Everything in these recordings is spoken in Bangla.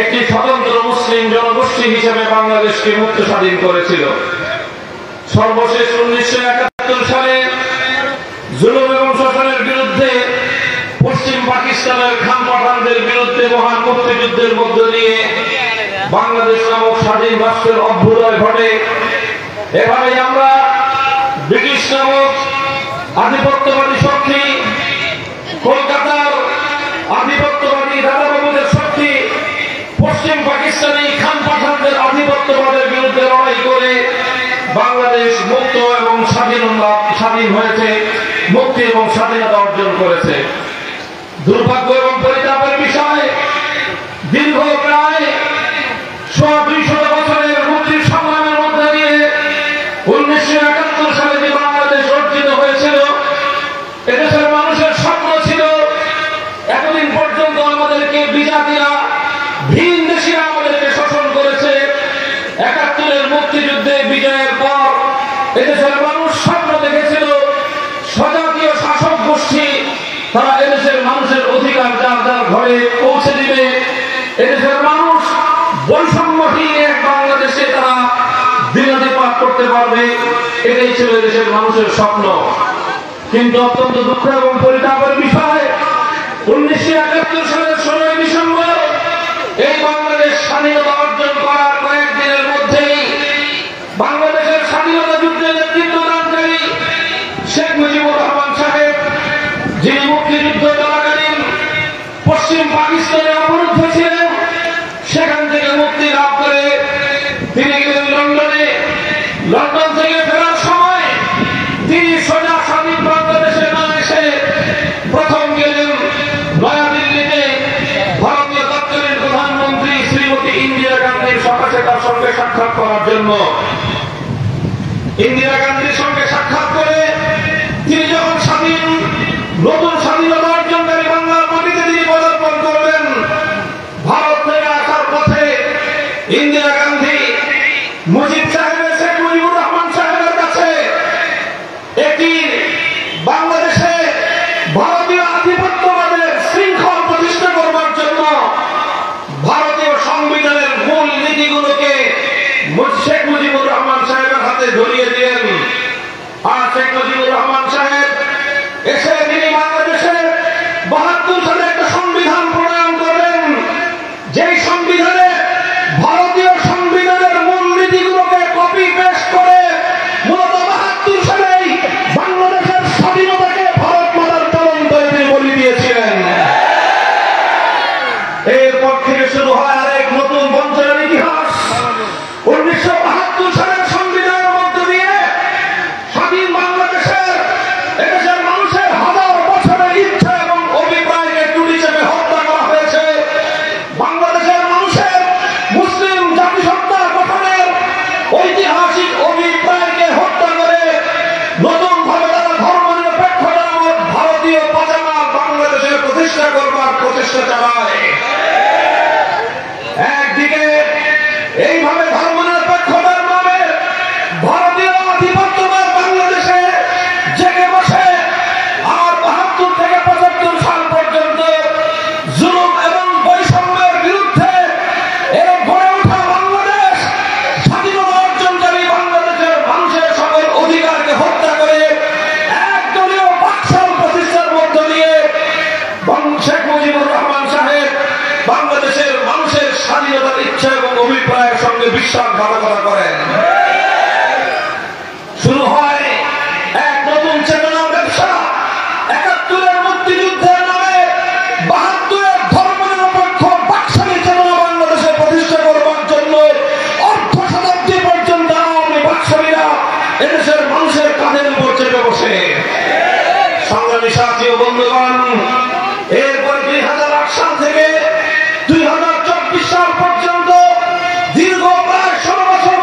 একটি স্বতন্ত্র মুসলিম জনগোষ্ঠী হিসেবে বাংলাদেশকে মুক্ত স্বাধীন করেছিল। সর্বশেষ 1971 সালে জুলুম এবং শোষণের বিরুদ্ধে পশ্চিম পাকিস্তানের খান পাঠানদের বিরুদ্ধে মহান মুক্তিযুদ্ধের মধ্য দিয়ে বাংলাদেশ নামক স্বাধীন রাষ্ট্রের অভ্যুদয় ঘটে। এভাবে আমরা ব্রিটিশ নামক আধিপত্যবাদী শক্তি, কলকাতার আধিপত্যবাদী দাদাবাবুদের শক্তি, পশ্চিম পাকিস্তানি খান পাঠানদের আধিপত্যবাদের বিরুদ্ধে লড়াই করে বাংলাদেশ মুক্ত এবং স্বাধীন হয়েছে, মুক্তি এবং স্বাধীনতা অর্জন করেছে। দুর্ভাগ্য এবং পরিতাপের বিষয়, দীর্ঘ প্রায় 200 বছরের মুক্তির সংগ্রামের মধ্যে দিয়ে 1971 সালে যে বাংলাদেশ অর্জিত হয়েছিল, এদেশের মানুষের স্বপ্ন ছিল এতদিন পর্যন্ত আমাদেরকে বিজাতিরা, ভিন দেশিরা আমাদেরকে শোষণ করেছে। 71-এর মুক্তিযুদ্ধে বিজয়ের পর এদেশের মানুষ স্বপ্ন দেখেছিল স্বজাতীয় শাসক গোষ্ঠী তারা এদেশের মানুষের অধিকার যার যার ঘরে পৌঁছে দিবে। এদেশের মানুষ বৈষম্যহীন এক বাংলাদেশে তারা দিনাতিপাত করতে পারবে, এটাই ছিল এদেশের মানুষের স্বপ্ন। কিন্তু অত্যন্ত দুঃখ এবং পরিতাপের বিষয়, 1971 সালের 16 ডিসেম্বর এই বাংলাদেশ স্বাধীনতা অর্জন করার কয়েকদিনের মধ্যেই বাংলাদেশের স্বাধীনতা যুদ্ধে নেতৃত্ব দানকারী শেখ মুজিবুর রহমান সাহেব, যিনি মুক্তিযুদ্ধ চলাকালীন পশ্চিম পাকিস্তানে অবরুদ্ধ ছিলেন, সেখান থেকে মুক্তি লাভ করে তিনি গেলেন লন্ডনে। লন্ডন থেকে ফেরার সময় তিনি সোজা স্বাধীন বাংলাদেশে না এসে প্রথম গেলেন নয়াদিল্লিতে ভারতীয় তৎকালীন প্রধানমন্ত্রী শ্রীমতী ইন্দিরা গান্ধীর সকাশে তার সঙ্গে সাক্ষাৎ করার জন্য। ইন্দিরা গান্ধীর সঙ্গে সাক্ষাৎ করে তিনি যখন নতুন স্বাধীনতা অর্জনকারী বাংলার মাটিতে তিনি পদার্পণ করবেন, ভারত থেকে আসার পথে ইন্দিরা গান্ধী মুজিব সাহেবের, শেখ মুজিবুর রহমান সাহেবের কাছে একটি বাংলাদেশে ভারতীয় আধিপত্যবাদের শৃঙ্খল প্রতিষ্ঠা করবার জন্য ভারতীয় সংবিধানের মূল নীতিগুলোকে শেখ মুজিবুর রহমান সাহেবের হাতে ধরিয়ে দিলেন। আর শেখ মুজিবুর রহমান সাহেব এসে তিনি বাংলাদেশে 72 সালে একটা সংবিধান প্রণয়ন করলেন, যেই সংবিধানে ভারতীয় সংবিধানের মূল নীতিগুলোকে কপি পেস্ট করে মূলত 72 সালেই বাংলাদেশের স্বাধীনতাকে ভারত মাতার চলন্ত তিনি বলে দিয়েছিলেন। এরপর থেকে শুরু হয় আরেক নতুন বঞ্চনার ইতিহাস। 1972 সালের সংবিধানের মধ্য দিয়ে স্বাধীন বাংলাদেশের এদেশের মানুষের হাজার বছরের ইচ্ছা এবং অভিপ্রায়কে টুটি চেপে হত্যা করা হয়েছে। বাংলাদেশের মানুষের মুসলিম জাতিসত্তা গঠনের ঐতিহাসিক অভিপ্রায়কে হত্যা করে নতুন ভাবে তারা ধর্মনিরপেক্ষতা নামক ভারতীয় পাজামা বাংলাদেশে প্রতিষ্ঠা করবার প্রচেষ্টা চালায়। একদিকে এইভাবে ধর্মনিরপেক্ষতার নামে ভারতীয় আধিপত্যবাদ বাংলাদেশে জেগে বসে, আর 72 থেকে 75 সাল পর্যন্ত জুলুম এবং বৈষম্যের বিরুদ্ধে এর গড়ে ওঠা বাংলাদেশ স্বাধীনতা অর্জনকারী বাংলাদেশের মানুষের সকল অধিকারকে হত্যা করে একদলীয় বাকশাল প্রতিষ্ঠার মধ্য দিয়ে শেখ মুজিবুর রহমান সাহেব বাংলাদেশের মানুষের স্বাধীনতার ইচ্ছা এবং অভিপ্রায়ের সঙ্গে বিশ্বাসঘাতকতা করেন। শুরু হয় এক নতুন চেতনার ব্যবসা। 71-এর মুক্তিযুদ্ধের নামে 72-এর ধর্মনিরপেক্ষ বাকশালী চেতনা বাংলাদেশে প্রতিষ্ঠা করবার জন্য অর্ধ শতাব্দী পর্যন্ত আওয়ামী বাকশালীরা এদেশের মানুষের কাঁধের উপর চেপে বসে। সংগ্রামী সাথী ও বন্ধুগণ, এরপরে 2008 সাল থেকে 2024 সাল পর্যন্ত দীর্ঘ প্রায় 16 বছর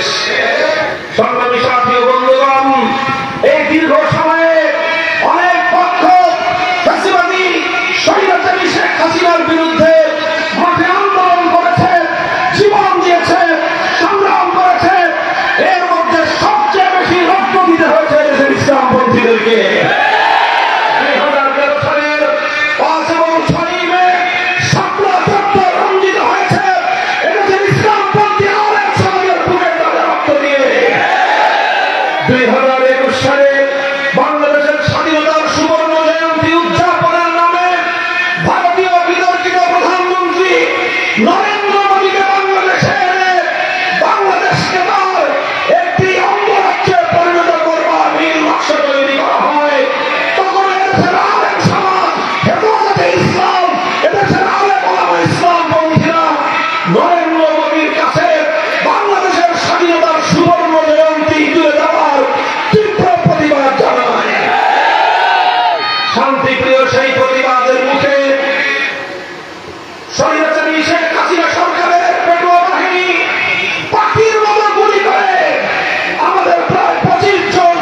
বাংলাদেশ। সংগ্রামী সাথী ও বন্ধুগণ, এই দীর্ঘ সময়ে অনেক পক্ষ ফ্যাসিবাদী স্বৈরাচারী শেখ হাসিনার বিরুদ্ধে মাঠে আন্দোলন করেছে, জীবন দিয়েছে, সংগ্রাম করেছে। এর মধ্যে সবচেয়ে বেশি রক্ত দিতে হয়েছে দেশের ইসলামপন্থীদেরকে। 2013 সালের 5 এবং 6 মে শাপলা চত্বর রঞ্জিত হয়েছে এদেশের ইসলামপন্থী আলেম সমাজের বুকের তাজা রক্ত দিয়ে। 2021 সালে বাংলাদেশের স্বাধীনতার সুবর্ণ জয়ন্তী উদযাপনের নামে ভারতীয় বিতর্কিত প্রধানমন্ত্রী নরেন্দ্র মোদীকে বাংলাদেশে এনে বাংলাদেশকে তার একটি অঙ্গরাজ্যে পরিণত করবার নীল নকশা তৈরি করা হয়। তখন এদেশের আলেম সমাজ, হেফাজতে ইসলাম, এদেশের আলেম ওলামা ইসলামপন্থীরা নরেন্দ্র মোদীর কাছে বাংলাদেশের স্বাধীনতার সুবর্ণ জয়ন্তী তুলে দেওয়ার তীব্র প্রতিবাদ জানায়। শান্তিপ্রিয় সেই প্রতিবাদের মুখে স্বৈরাচারী শেখ হাসিনা সরকারের পেটুয়া বাহিনী পাখির মতো গুলি করে আমাদের প্রায় 25 জন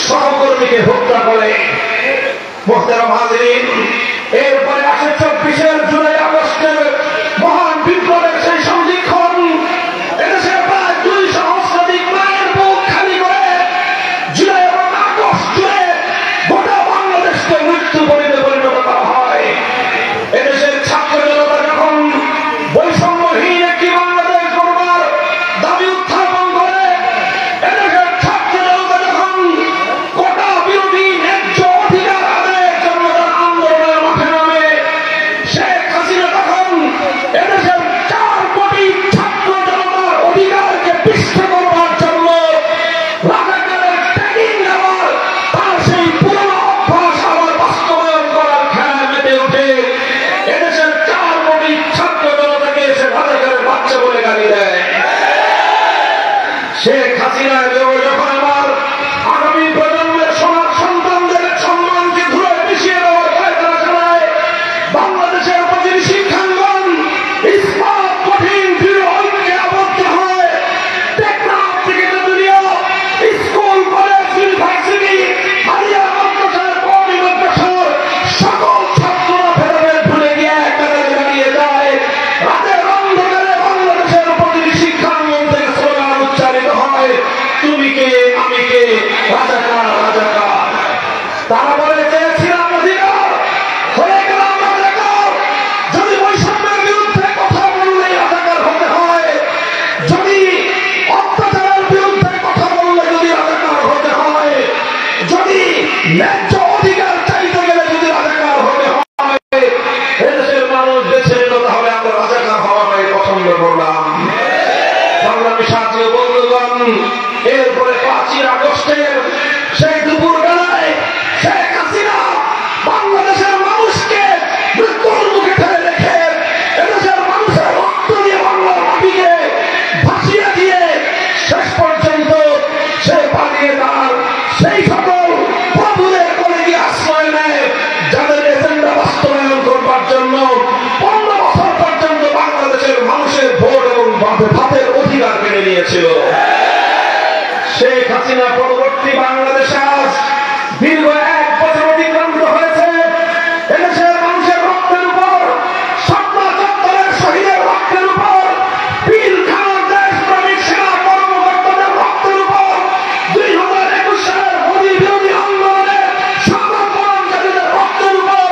সহকর্মীকে হত্যা করে। মোহতারাম হাজিরিন, এরপরে আসে 24 জুলাই আগস্টের মহান বিপ্লবের সেই সন্ধিক্ষণ। এদেশের প্রায় 2 সহস্রাধিক মায়ের বুক খালি করে জুলাই এবং আগস্ট জুড়ে গোটা বাংলাদেশকে মৃত্যু পরিণত করা হয়। এদেশের ছাত্র জনতা যখন বৈষম্যহীন একটি বাংলাদেশ গড়বার দাবি উত্থাপন করে, এদেশের ছাত্র জনতা যখন কোটা বিরোধী ন্যায্য অধিকার আদায়ের জন্য তারা আন্দোলনের মাঠে নামে, শেখ হাসিনা তখন এদেশের 4 কোটি ছাত্র জনতার অধিকারকে পিষ্ট করবার জন্য রাজাকারের ট্রেনিং নেওয়ার তার সেই পুরনো অভ্যাস আবার বাস্তবায়ন করার খেলায় মেতে ওঠে। এদেশের 4 কোটি ছাত্র জনতাকে সে রাজাকারের বাচ্চা বলে গালি দেয়। শেখ হাসিনা যখন আমার আগামী প্রজন্মের সোনার সন্তানদের সম্মানকে ধুয়ে মিশিয়ে দেওয়ার পায়তারা চালায়, বাংলাদেশের প্রতিটি শিক্ষাঙ্গন ইস্পাত কঠিন দৃঢ় ঐক্যে আবদ্ধ হয়। টেকনাফ থেকে তেতুলিয়া, স্কুল, কলেজ, ইউনিভার্সিটি, হারিয়া মাদ্রাসার, কওমি মাদ্রাসার সকল ছাত্ররা ভেদাভেদ ভুলে গিয়ে এক কাতারে দাঁড়িয়ে যায়। রাতের অন্ধকারে বাংলাদেশের প্রতিটি শিক্ষাঙ্গন থেকে স্লোগান উচ্চারিত হয়, তুমি কে, আমি কে, রাজাকার রাজাকার। তারা বলে চেয়েছিলাম অধিকার, হয়ে গেলাম রাজাকার। যদি বৈষম্যের বিরুদ্ধে কথা বললে রাজাকার হতে হয়, যদি অত্যাচারের বিরুদ্ধে কথা বললে যদি রাজাকার হতে হয়, যদি ন্যায্য অধিকার চাইতে গেলে যদি রাজাকার হতে হয়, এদেশের মানুষ বেছে নিল, তাহলে আমরা রাজাকার হওয়াটাই পছন্দ করলাম। সংগ্রামী সাথী ও বন্ধুগণ, এরপরে 5 আগস্টের সেই দুপুর বেলায় শেখ হাসিনা বাংলাদেশের মানুষকে মৃত্যুর মুখে ঠেলে রেখে এদেশের মানুষের রক্ত দিয়ে বাংলার মাটিকে ভাসিয়ে দিয়ে শেষ পর্যন্ত সে পালিয়ে তার সেই সকল প্রভুদের কোলে গিয়ে আশ্রয় নেয় যাদের এজেন্ডা বাস্তবায়ন করবার জন্য 15 বছর পর্যন্ত বাংলাদেশের মানুষের ভোট এবং ভাতের অধিকার কেড়ে নিয়েছিল। শেখ হাসিনা পরবর্তী বাংলাদেশে আজ দীর্ঘ 1 বছর অতিক্রান্ত হয়েছে। এদেশের মানুষের রক্তের উপর, শাপলা চত্বরের শহীদের রক্তের উপর, পিলখানার দেশপ্রেমিক সেনা কর্মকর্তাদের রক্তের উপর, 2021 সালের মোদী বিরোধী আন্দোলনে সাধারণ কর্মচারীদের রক্তের উপর,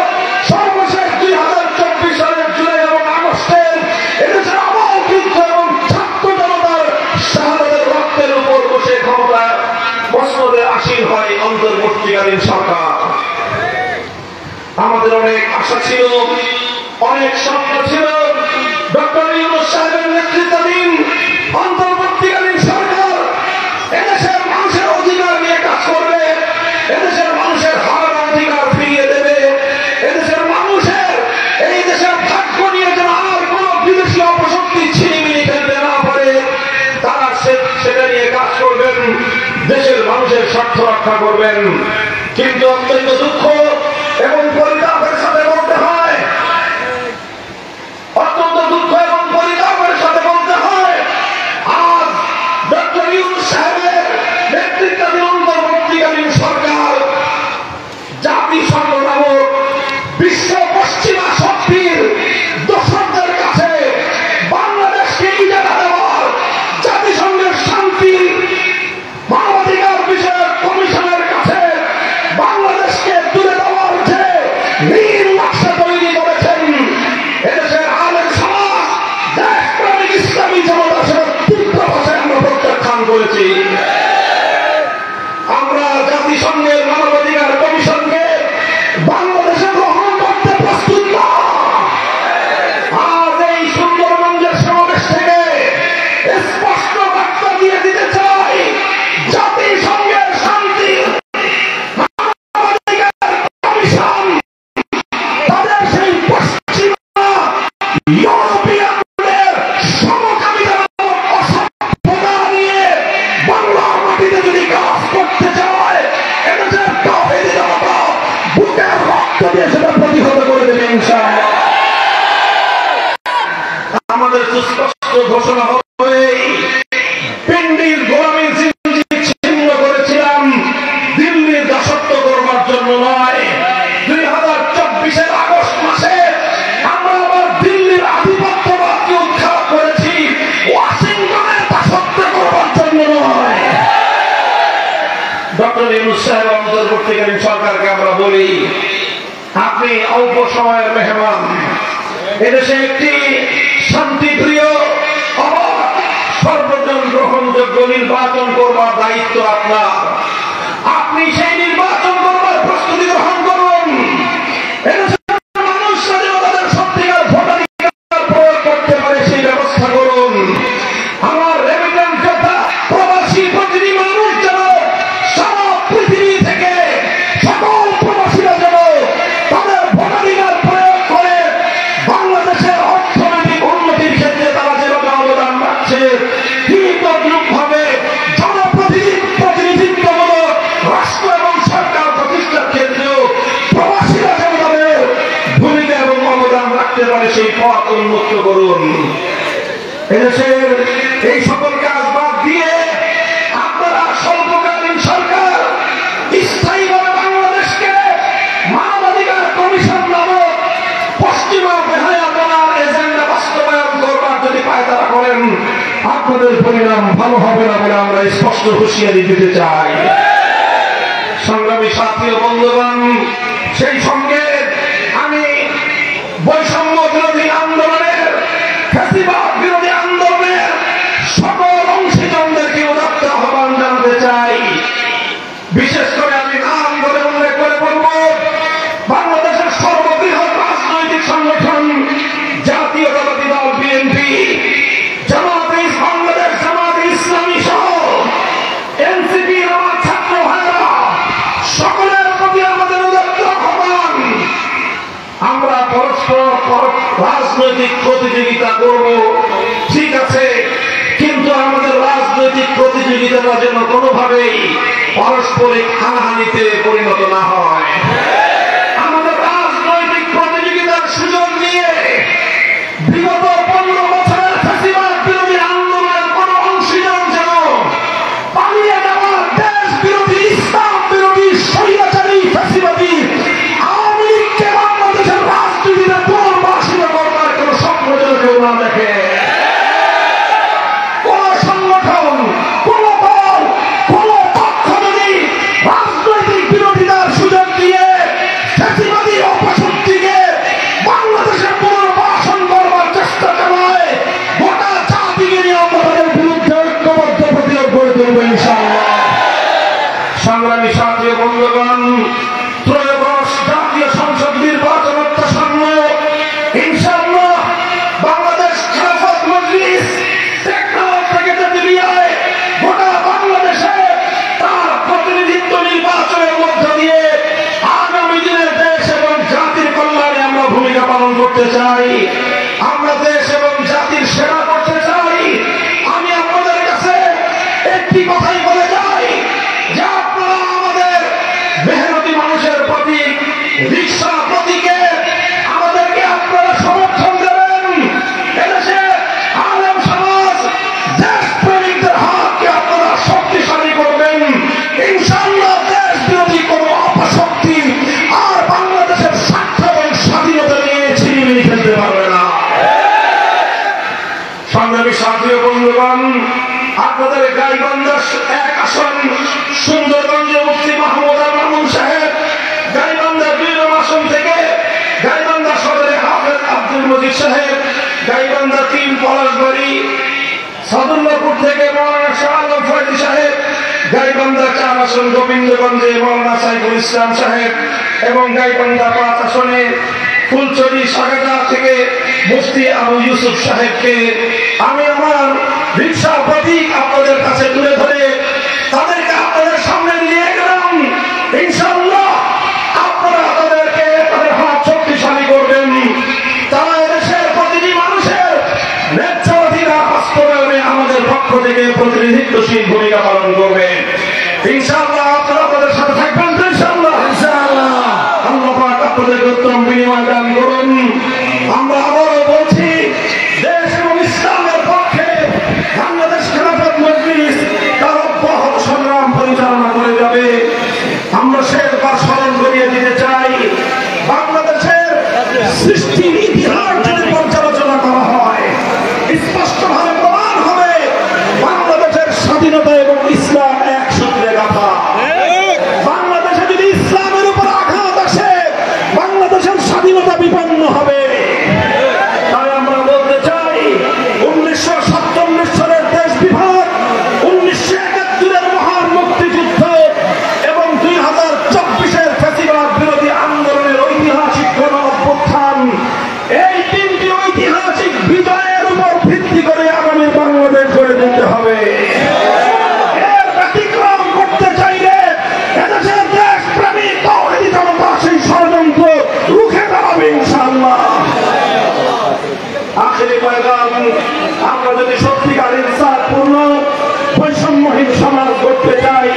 সর্বশেষ 2024 সালের জুলাই এবং আগস্টের এদেশের অবহেলিত এবং ছাত্র জনতার শাহাদাতের রক্তের উপর বসে ক্ষমতা মসনদে আসীন হয় অন্তর্বর্তীকালীন সরকার। আমাদের অনেক আশা ছিল, অনেক স্বপ্ন ছিল, ডক্টর ইউনূস সাহেবের নেতৃত্বাধীন অন্তর্বর্তীকালীন সরকার এদেশের মানুষের অধিকার নিয়ে কাজ করবে, এদেশের মানুষের হারানো অধিকার ফিরিয়ে দেবে, এদেশের মানুষের এই দেশের ভাগ্য নিয়ে যেন আর কোন বিদেশি অপশক্তি ছিনিমিনি ফেলতে না পারে, তারা সেটা নিয়ে কাজ করবেন, দেশের মানুষের স্বার্থ রক্ষা করবেন। কিন্তু অত্যন্ত দুঃখ এবং পরিতাপের সাথে বলতে হয়, অত্যন্ত দুঃখ এবং পরিতাপের সাথে বলতে হয়, আজ আমরা জাতিসংঘের মানবাধিকার কমিশনকে বাংলাদেশে গ্রহণ করতে প্রস্তুত না। আজ এই সুন্দরগঞ্জের সমাবেশ থেকে স্পষ্ট বার্তা দিয়ে দিতে চাই, জাতিসংঘের শান্তি মানবাধিকার কমিশন তাদের সেই পশ্চিমা ইউরোপিয়ানদের সমকামিতা অসভ্যতা নিয়ে বাংলার মাটিতে যদি কাজ করতে চায়, এদেশের কাফেরি জনতা বুকের রক্ত দিয়ে সেটা প্রতিহত করে দেবে ইনশাআল্লাহ। আমাদের সুস্পষ্ট ঘোষণা হবে, পিন্ডির গোলামী ছিন্ন করেছিলাম দিল্লির দাসত্ব করবার জন্য নয়। 2024 আগস্ট মাসে আমরা আবার দিল্লির আধিপত্যবাদকে উৎখাত করেছি, ওয়াশিংটনের দাসত্ব করবার জন্য নয়। ডক্টর ইউনূস সাহেব অন্তর্বর্তীকালীন সরকারকে আমরা বলি, আপনি অল্প সময়ের মেহমান, এদেশে একটি শান্তিপ্রিয় সর্বজন গ্রহণযোগ্য নির্বাচন করবার দায়িত্ব আপনার। আপনি সেই নির্বাচন করবার প্রস্তুতি গ্রহণ করুন। এদেশের মানুষ তাদের সত্যিকার ভোটাধিকার প্রয়োগ করতে পারে সেই ব্যবস্থা করুন। আমার রেমিটেন্স যোদ্ধা প্রবাসী প্রতিটি মানুষ যেন সারা পৃথিবী থেকে সকল প্রবাসীরা যেন তাদের ভোটাধিকার প্রয়োগ করে বাংলাদেশের অর্থনৈতিক উন্নতির ক্ষেত্রে তারা যেভাবে অবদান রাখছে, ঠিক তদ্রূপভাবে জনপ্রতিনিধিত্বমূলক রাষ্ট্র এবং সরকার প্রতিষ্ঠার ক্ষেত্রেও প্রবাসীরা যেন তাদের ভূমিকা এবং অবদান রাখতে পারে সেই পথ উন্মুক্ত করুন। এদেশের এই সকল কাজ বাদ দিয়ে আপনারা স্বল্পকালীন সরকার স্থায়ীভাবে বাংলাদেশকে মানবাধিকার কমিশন নামক পশ্চিমা বেহায়াপনার এজেন্ডা বাস্তবায়ন করবার যদি পায়তারা করেন, আপনাদের পরিণাম ভালো হবে না বলে আমরা স্পষ্ট হুঁশিয়ারি দিতে চাই। সংগ্রামী সাথী ও বন্ধুগণ, সেই সঙ্গে আমি বৈষম্য বিরোধী আন্দোলনের, ফ্যাসিবাদ বিরোধী আন্দোলনের সকল অংশীজনদেরকে উদাত্ত আহ্বান জানাতে চাই। বিশেষ করে আমি নাম ধরে উল্লেখ করে বলব, বাংলাদেশের সর্ববৃহৎ রাজনৈতিক সংগঠন জাতীয়তাবাদী দল বিএনপি, জামাতে বাংলাদেশ জামাতে ইসলামী সহ এনসিপি আমার ছাত্র ভাইরা, সকলের প্রতি আমাদের উদাত্ত আহ্বান, আমরা পরস্পর রাজনৈতিক প্রতিযোগিতা করব, ঠিক আছে, কিন্তু আমাদের রাজনৈতিক প্রতিযোগিতাটা যেন কোনোভাবেই পারস্পরিক হানাহানিতে পরিণত না হয়। আমাদের রাজনৈতিক প্রতিযোগিতার সুযোগ নিয়ে বিগত 15 বছরের ফ্যাসিবাদ বিরোধী আন্দোলনের কোন অংশীজন যেন পালিয়ে যাওয়া দেশ বিরোধী, ইসলাম বিরোধী, স্বৈরাচারী, ফ্যাসিবাদী আওয়ামী লীগকে বাংলাদেশের রাজনীতিতে পুনর্বাসিত করবার কোন স্বপ্ন যেন কেউ না দেখে। কোন সংগঠন, কোন দল, কোন পক্ষ যদি রাজনৈতিক বিরোধিতার সুযোগ দিয়ে ফ্যাসিবাদী অপশক্তিকে বাংলাদেশে পুনর্বাসন করবার চেষ্টা চালায়, গোটা জাতিকে নিয়ে আমরা তাদের বিরুদ্ধে ঐক্যবদ্ধ প্রতিরোধ গড়ে তুলব ইনশাআল্লাহ। সংগ্রামী সাথী ও বন্ধুগণ, ত্রয়োদশ জাতীয় সংসদ নির্বাচন অত্যাসন্ন। ইনশাআল্লাহ বাংলাদেশ খেলাফত মজলিস টেকনাফ থেকে তেতুলিয়ায় গোটা বাংলাদেশে তার প্রতিনিধিত্ব নির্বাচনের মধ্য দিয়ে আগামী দিনের দেশ এবং জাতির কল্যাণে আমরা ভূমিকা পালন করতে চাই। আমরা দেশ এবং জাতির সেবা করতে চাই। আমি আপনাদের কাছে একটি কথাই বলে যাই যে আপনারা আমাদের মেহনতি মানুষের প্রতীক, রিক্সা প্রতীকে আমাদেরকে আপনারা সমর্থন দেবেন। এদেশে আলেম সমাজ, দেশপ্রেমিকদের হাতকে আপনারা শক্তিশালী করবেন। ইনশাআল্লাহ দেশ বিরোধী কোন অপশক্তি আর বাংলাদেশের স্বার্থ এবং স্বাধীনতা নিয়ে ছিনিমিনি ফেলতে পারবে না। সংগ্রামী সাথী ও বন্ধুগণ, আপনাদের গাইবান্ধা 1 আসন সুন্দরগঞ্জে মুফতি মাহমুদ আল মামুন সাহেব, গাইবান্ধা 2 নং আসন থেকে গাইবান্ধা সদরে হাফেজ আব্দুল মজিদ সাহেব, গাইবান্ধা 3 পলাশবাড়ি, সাদুল্লাহপুর থেকে মৌলানা শাহ আলম ফয়জী সাহেব, গাইবান্ধা 4 আসন গোবিন্দগঞ্জে মৌলানা সাইফুল ইসলাম সাহেব, এবং গাইবান্ধা 5 আসনে ফুলছড়ি সাগাদা থেকে মুফতি আবু ইউসুফ সাহেবকে আমি আমার রিকশার প্রতীক আপনাদের কাছে তুলে ধরে তাদেরকে আপনাদের সামনে নিয়ে গেলাম। ইনশাআল্লাহ আপনারা তাদেরকে তাদের হাত শক্তিশালী করবেন। তারা এদেশের প্রতিটি মানুষের ন্যায্য অধিকার বাস্তবায়নে আমাদের পক্ষ থেকে প্রতিনিধিত্বশীল ভূমিকা পালন করবেন। ইনশাআল্লাহ আপনারা তাদের সাথে থাকবেন তো? ইনশাআল্লাহ আল্লাহ পাক আপনাদেরকে উত্তম বিনিময় দান করুন। আমরা আবারও বলছি, দেশ এবং ইসলামের পক্ষে বাংলাদেশ খেলাফত মজলিস তার অব্যাহত সংগ্রাম পরিচালনা করে যাবে। আমরা শেষবার স্মরণ করিয়ে দিতে চাই, বাংলাদেশের সৃষ্টির ইতিহাস যদি পর্যালোচনা করা হয় স্পষ্টভাবে প্রমাণ হবে বাংলাদেশের স্বাধীনতা এবং ইসলাম এক সূত্রে গাঁথা। বাংলাদেশে যদি ইসলামের উপর আঘাত আসে বাংলাদেশের স্বাধীনতা বিপন্ন হবে। তাই আমরা বলতে চাই 1947 সালের দেশ বিভাগ, 1971-এর মহান মুক্তিযুদ্ধ এবং 2024-এর ফ্যাসিবাদ বিরোধী আন্দোলনের ঐতিহাসিক গণ অভ্যুত্থান, এই 3টি ঐতিহাসিক বিজয়ের উপর ভিত্তি করে আগামী বাংলাদেশ গড়ে তুলতে হবে। এর ব্যতিক্রম করতে চাইলে এদেশের দেশপ্রেমী তাওহীদি জনতা সেই ষড়যন্ত্র রুখে দাঁড়াবে ইনশাআল্লাহ। আখেরি পয়গাম, আমরা যদি সত্যিকার ইনসাফপূর্ণ বৈষম্যহীন সমাজ গড়তে চাই